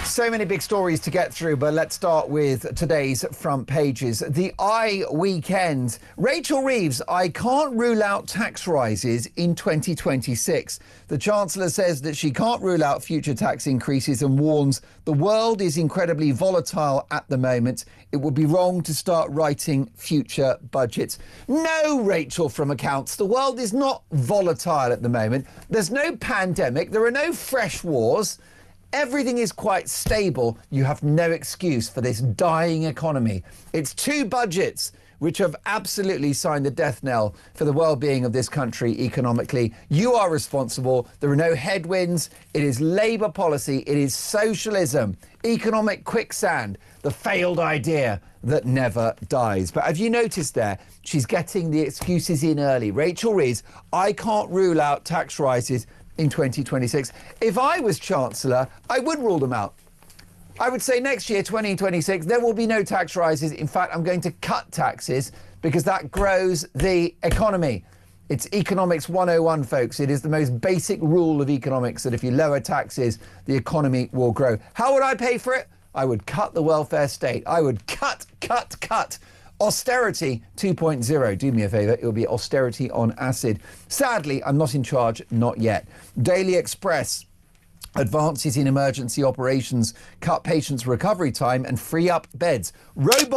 So many big stories to get through, but let's start with today's front pages. The weekend. Rachel Reeves, I can't rule out tax rises in 2026. The Chancellor says that she can't rule out future tax increases and warns the world is incredibly volatile at the moment. It would be wrong to start writing future budgets. No, Rachel from accounts. The world is not volatile at the moment. There's no pandemic. There are no fresh wars. Everything is quite stable. You have no excuse for this dying economy. It's two budgets which have absolutely signed the death knell for the well-being of this country economically. You are responsible. There are no headwinds. It is Labour policy. It is socialism, economic quicksand, the failed idea that never dies. But have you noticed there, she's getting the excuses in early. Rachel Reeves, I can't rule out tax rises in 2026. If I was Chancellor, I would rule them out. I would say next year, 2026, there will be no tax rises. In fact, I'm going to cut taxes because that grows the economy. It's economics 101, folks. It is the most basic rule of economics that if you lower taxes, the economy will grow. How would I pay for it? I would cut the welfare state. I would cut. Austerity 2.0. Do me a favour, it'll be austerity on acid. Sadly, I'm not in charge, not yet. Daily Express. Advances in emergency operations cut patients' recovery time and free up beds.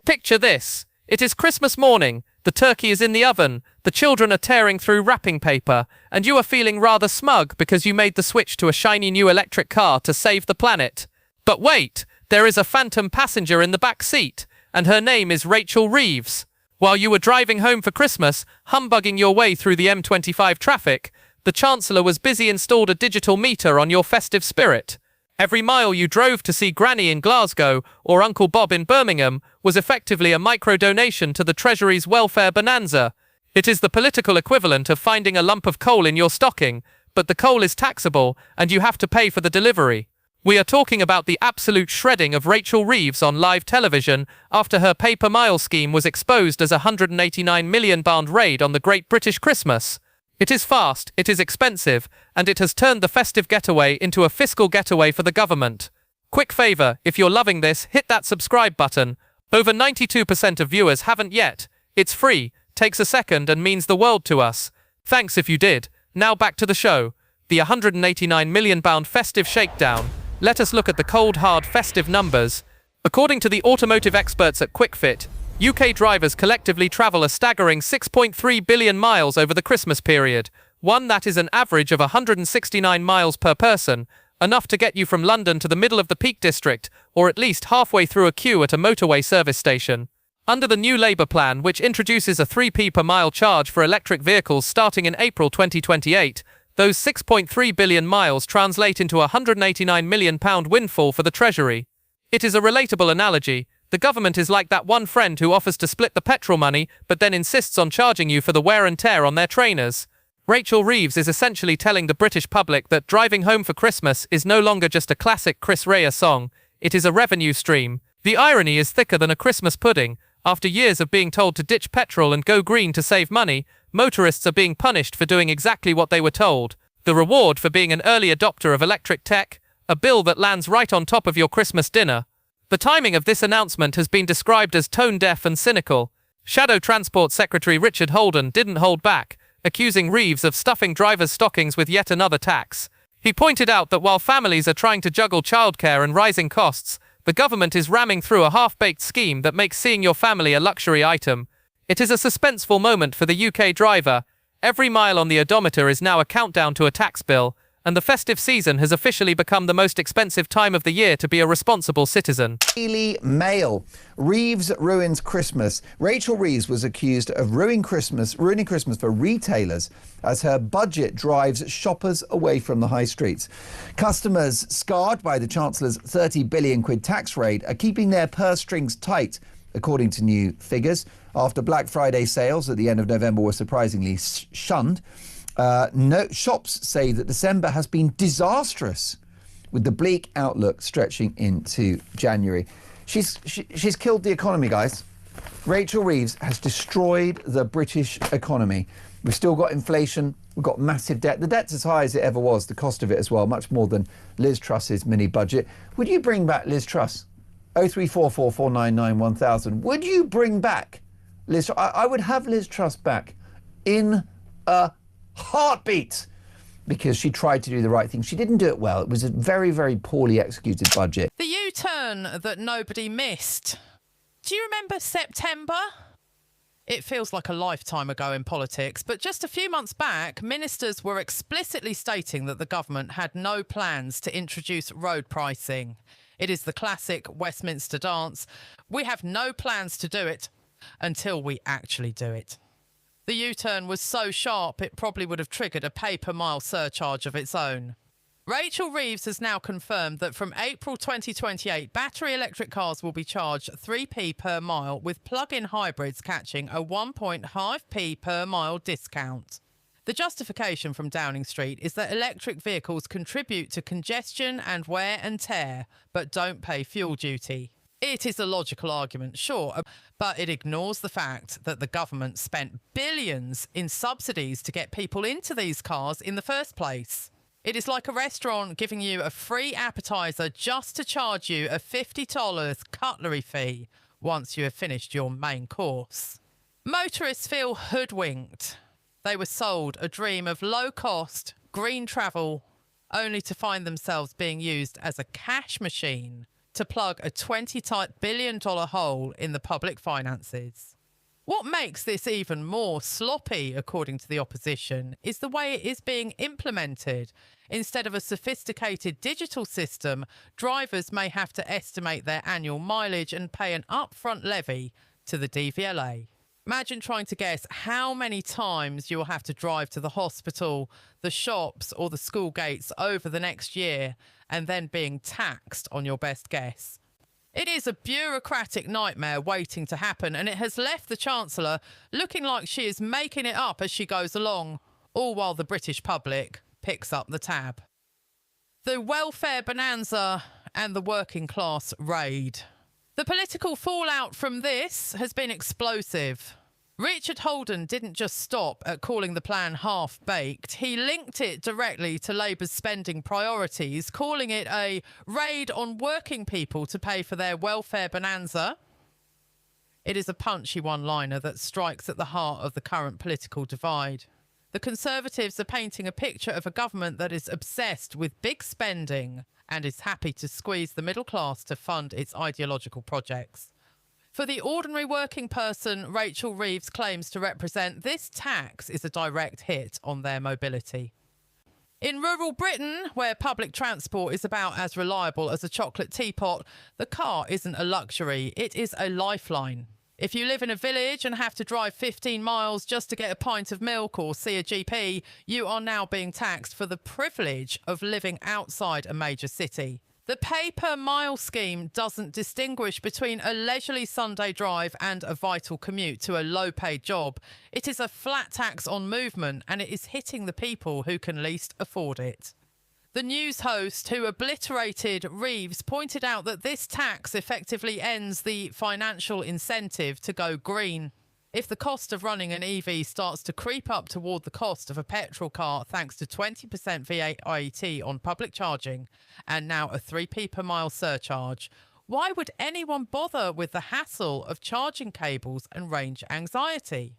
Picture this. It is Christmas morning. The turkey is in the oven. The children are tearing through wrapping paper. And you are feeling rather smug because you made the switch to a shiny new electric car to save the planet. But wait, there is a phantom passenger in the back seat. And her name is Rachel Reeves. While you were driving home for Christmas, humbugging your way through the M25 traffic, the Chancellor was busy installed a digital meter on your festive spirit. Every mile you drove to see Granny in Glasgow or Uncle Bob in Birmingham was effectively a micro-donation to the Treasury's welfare bonanza. It is the political equivalent of finding a lump of coal in your stocking, but the coal is taxable and you have to pay for the delivery. We are talking about the absolute shredding of Rachel Reeves on live television after her paper mile scheme was exposed as a £189 million raid on the Great British Christmas. It is fast, it is expensive, and it has turned the festive getaway into a fiscal getaway for the government. Quick favour, if you're loving this, hit that subscribe button. Over 92% of viewers haven't yet. It's free, takes a second and means the world to us. Thanks if you did. Now back to the show. The £189 million festive shakedown. Let us look at the cold, hard, festive numbers. According to the automotive experts at QuickFit, UK drivers collectively travel a staggering 6.3 billion miles over the Christmas period. That is an average of 169 miles per person, enough to get you from London to the middle of the Peak District, or at least halfway through a queue at a motorway service station. Under the new Labour plan, which introduces a 3p per mile charge for electric vehicles starting in April 2028, those 6.3 billion miles translate into a £189 million windfall for the Treasury. It is a relatable analogy. The government is like that one friend who offers to split the petrol money but then insists on charging you for the wear and tear on their trainers. Rachel Reeves is essentially telling the British public that driving home for Christmas is no longer just a classic Chris Rea song, it is a revenue stream. The irony is thicker than a Christmas pudding. After years of being told to ditch petrol and go green to save money, motorists are being punished for doing exactly what they were told. The reward for being an early adopter of electric tech? A bill that lands right on top of your Christmas dinner. The timing of this announcement has been described as tone-deaf and cynical. Shadow Transport Secretary Richard Holden didn't hold back, accusing Reeves of stuffing drivers' stockings with yet another tax. He pointed out that while families are trying to juggle childcare and rising costs, the government is ramming through a half-baked scheme that makes seeing your family a luxury item. It is a suspenseful moment for the UK driver. Every mile on the odometer is now a countdown to a tax bill, and the festive season has officially become the most expensive time of the year to be a responsible citizen. Daily Mail. Reeves ruins Christmas. Rachel Reeves was accused of ruining Christmas for retailers as her budget drives shoppers away from the high streets. Customers scarred by the Chancellor's 30 billion quid tax raid are keeping their purse strings tight, according to new figures. After Black Friday sales at the end of November were surprisingly shunned, shops say that December has been disastrous, with the bleak outlook stretching into January. She's killed the economy, guys. Rachel Reeves has destroyed the British economy. We've still got inflation. We've got massive debt. The debt's as high as it ever was, the cost of it as well, much more than Liz Truss's mini budget. Would you bring back Liz Truss? 03444991000. Would you bring back Liz Truss? I would have Liz Truss back in a heartbeat, because she tried to do the right thing. She didn't do it well. It was a very, very poorly executed budget. The U-turn that nobody missed. Do you remember September? It feels like a lifetime ago in politics, but just a few months back, ministers were explicitly stating that the government had no plans to introduce road pricing. It is the classic Westminster dance. We have no plans to do it until we actually do it. The U-turn was so sharp it probably would have triggered a pay-per-mile surcharge of its own. Rachel Reeves has now confirmed that from April 2028, battery electric cars will be charged 3p per mile, with plug-in hybrids catching a 1.5p per mile discount. The justification from Downing Street is that electric vehicles contribute to congestion and wear and tear, but don't pay fuel duty. It is a logical argument, sure, but it ignores the fact that the government spent billions in subsidies to get people into these cars in the first place. It is like a restaurant giving you a free appetizer just to charge you a $50 cutlery fee once you have finished your main course. Motorists feel hoodwinked. They were sold a dream of low-cost, green travel, only to find themselves being used as a cash machine to plug a $20 billion hole in the public finances. What makes this even more sloppy, according to the opposition, is the way it is being implemented. Instead of a sophisticated digital system, drivers may have to estimate their annual mileage and pay an upfront levy to the DVLA. Imagine trying to guess how many times you will have to drive to the hospital, the shops or the school gates over the next year and then being taxed on your best guess. It is a bureaucratic nightmare waiting to happen, and it has left the Chancellor looking like she is making it up as she goes along, all while the British public picks up the tab. The welfare bonanza and the working class raid. The political fallout from this has been explosive. Richard Holden didn't just stop at calling the plan half-baked. He linked it directly to Labour's spending priorities, calling it a raid on working people to pay for their welfare bonanza. It is a punchy one-liner that strikes at the heart of the current political divide. The Conservatives are painting a picture of a government that is obsessed with big spending and is happy to squeeze the middle class to fund its ideological projects. For the ordinary working person Rachel Reeves claims to represent, this tax is a direct hit on their mobility. In rural Britain, where public transport is about as reliable as a chocolate teapot, the car isn't a luxury, it is a lifeline. If you live in a village and have to drive 15 miles just to get a pint of milk or see a GP, you are now being taxed for the privilege of living outside a major city. The pay-per-mile scheme doesn't distinguish between a leisurely Sunday drive and a vital commute to a low-paid job. It is a flat tax on movement, and it is hitting the people who can least afford it. The news host who obliterated Reeves pointed out that this tax effectively ends the financial incentive to go green. If the cost of running an EV starts to creep up toward the cost of a petrol car thanks to 20% VAT on public charging and now a 3p per mile surcharge, why would anyone bother with the hassle of charging cables and range anxiety?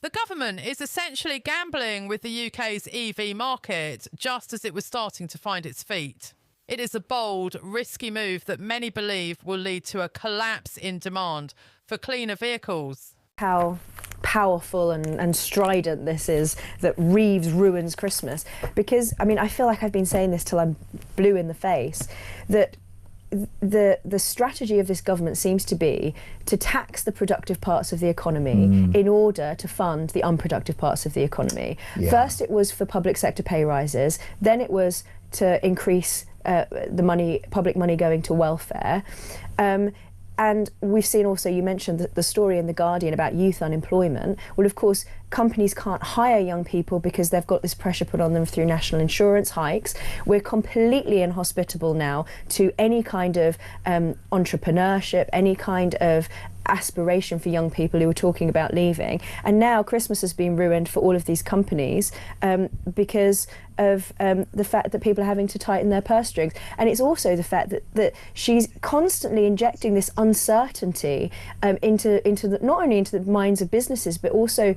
The government is essentially gambling with the UK's EV market just as it was starting to find its feet. It is a bold, risky move that many believe will lead to a collapse in demand for cleaner vehicles. How powerful and strident this is, that Reeves ruins Christmas. Because, I mean, I feel like I've been saying this till I'm blue in the face, that the strategy of this government seems to be to tax the productive parts of the economy in order to fund the unproductive parts of the economy. Yeah. First it was for public sector pay rises, then it was to increase public money going to welfare. And we've seen also, you mentioned the story in The Guardian about youth unemployment. Well, of course, companies can't hire young people because they've got this pressure put on them through national insurance hikes. We're completely inhospitable now to any kind of entrepreneurship, any kind of aspiration for young people who were talking about leaving. And now Christmas has been ruined for all of these companies because of the fact that people are having to tighten their purse strings. And it's also the fact that she's constantly injecting this uncertainty into not only into the minds of businesses, but also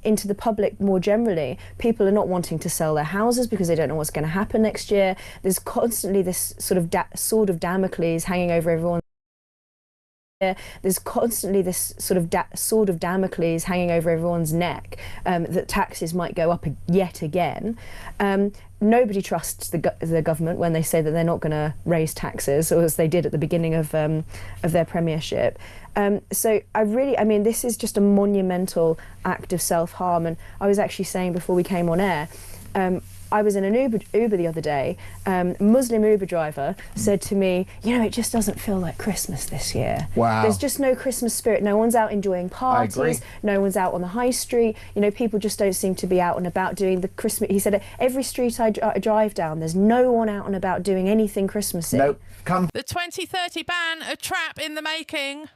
into the public more generally. People are not wanting to sell their houses because they don't know what's going to happen next year. There's constantly this sort of sword of Damocles hanging over everyone. There's constantly this sort of sword of Damocles hanging over everyone's neck that taxes might go up yet again. Nobody trusts the government when they say that they're not going to raise taxes, or as they did at the beginning of their premiership. So I mean, this is just a monumental act of self-harm. And I was actually saying before we came on air, I was in an Uber the other day. Muslim Uber driver said to me, you know, it just doesn't feel like Christmas this year. Wow. There's just no Christmas spirit. No one's out enjoying parties. No one's out on the high street. You know, people just don't seem to be out and about doing the Christmas. He said, every street I drive down, there's no one out and about doing anything Christmassy. Nope. The 2030 ban, a trap in the making.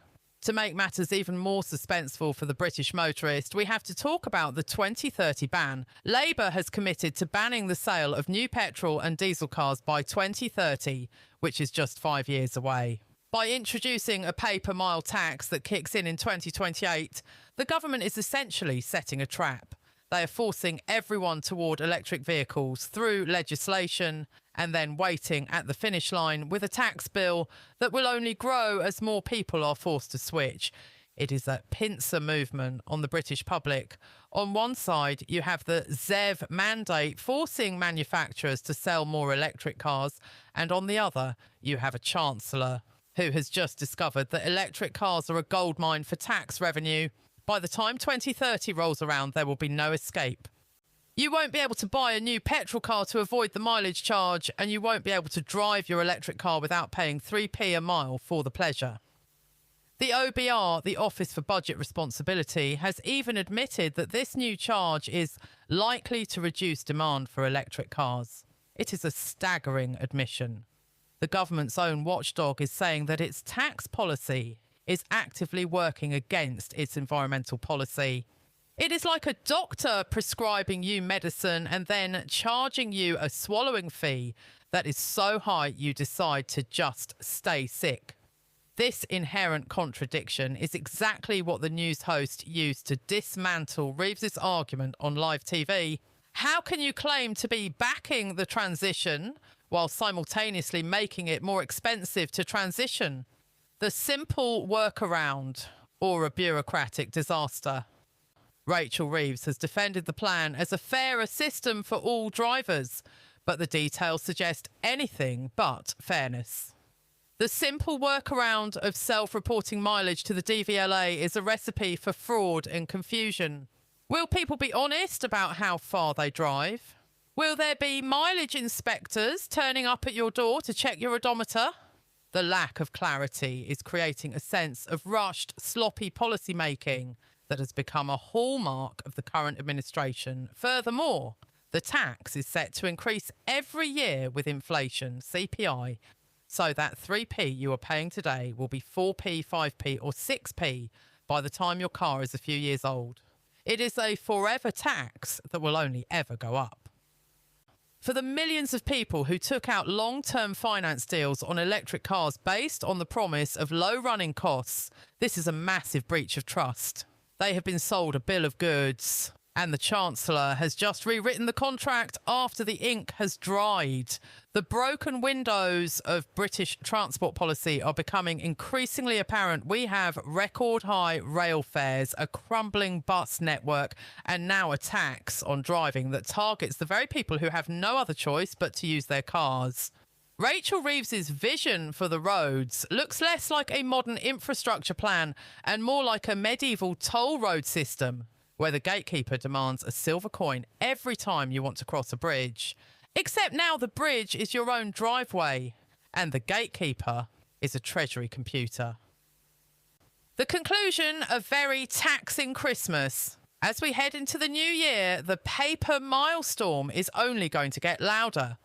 To make matters even more suspenseful for the British motorist, we have to talk about the 2030 ban. Labour has committed to banning the sale of new petrol and diesel cars by 2030, which is just 5 years away. By introducing a pay-per-mile tax that kicks in 2028, the government is essentially setting a trap. They are forcing everyone toward electric vehicles through legislation and then waiting at the finish line with a tax bill that will only grow as more people are forced to switch. It is a pincer movement on the British public. On one side, you have the ZEV mandate forcing manufacturers to sell more electric cars, and on the other, you have a chancellor who has just discovered that electric cars are a goldmine for tax revenue. By the time 2030 rolls around, there will be no escape. You won't be able to buy a new petrol car to avoid the mileage charge, and you won't be able to drive your electric car without paying 3p a mile for the pleasure. The OBR, the Office for Budget Responsibility, has even admitted that this new charge is likely to reduce demand for electric cars. It is a staggering admission. The government's own watchdog is saying that its tax policy is actively working against its environmental policy. It is like a doctor prescribing you medicine and then charging you a swallowing fee that is so high you decide to just stay sick. This inherent contradiction is exactly what the news host used to dismantle Reeves's argument on live TV. How can you claim to be backing the transition while simultaneously making it more expensive to transition? The simple workaround or a bureaucratic disaster? Rachel Reeves has defended the plan as a fairer system for all drivers, but the details suggest anything but fairness. The simple workaround of self-reporting mileage to the DVLA is a recipe for fraud and confusion. Will people be honest about how far they drive? Will there be mileage inspectors turning up at your door to check your odometer? The lack of clarity is creating a sense of rushed, sloppy policy making that has become a hallmark of the current administration. Furthermore, the tax is set to increase every year with inflation, CPI, so that 3p you are paying today will be 4p, 5p or 6p by the time your car is a few years old. It is a forever tax that will only ever go up. For the millions of people who took out long-term finance deals on electric cars based on the promise of low running costs, this is a massive breach of trust. They have been sold a bill of goods, and the Chancellor has just rewritten the contract after the ink has dried. The broken windows of British transport policy are becoming increasingly apparent. We have record high rail fares, a crumbling bus network, and now a tax on driving that targets the very people who have no other choice but to use their cars. Rachel Reeves's vision for the roads looks less like a modern infrastructure plan and more like a medieval toll road system, where the gatekeeper demands a silver coin every time you want to cross a bridge. Except now the bridge is your own driveway, and the gatekeeper is a treasury computer. The conclusion of very taxing Christmas. As we head into the new year, the paper milestorm is only going to get louder.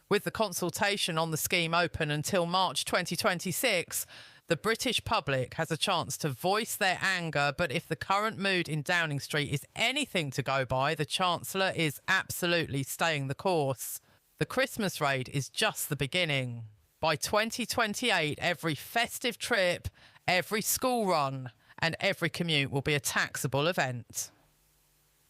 With the consultation on the scheme open until March 2026, the British public has a chance to voice their anger, but if the current mood in Downing Street is anything to go by, the Chancellor is absolutely staying the course. The Christmas raid is just the beginning. By 2028, every festive trip, every school run, and every commute will be a taxable event.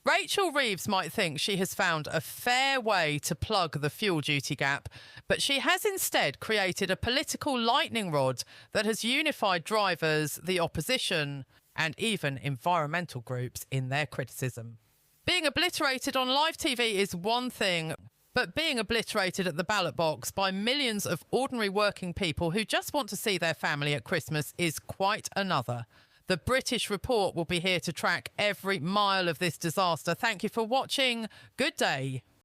Rachel Reeves might think she has found a fair way to plug the fuel duty gap, but she has instead created a political lightning rod that has unified drivers, the opposition, and even environmental groups in their criticism. Being obliterated on live TV is one thing, but being obliterated at the ballot box by millions of ordinary working people who just want to see their family at Christmas is quite another. The British Report will be here to track every mile of this disaster. Thank you for watching. Good day.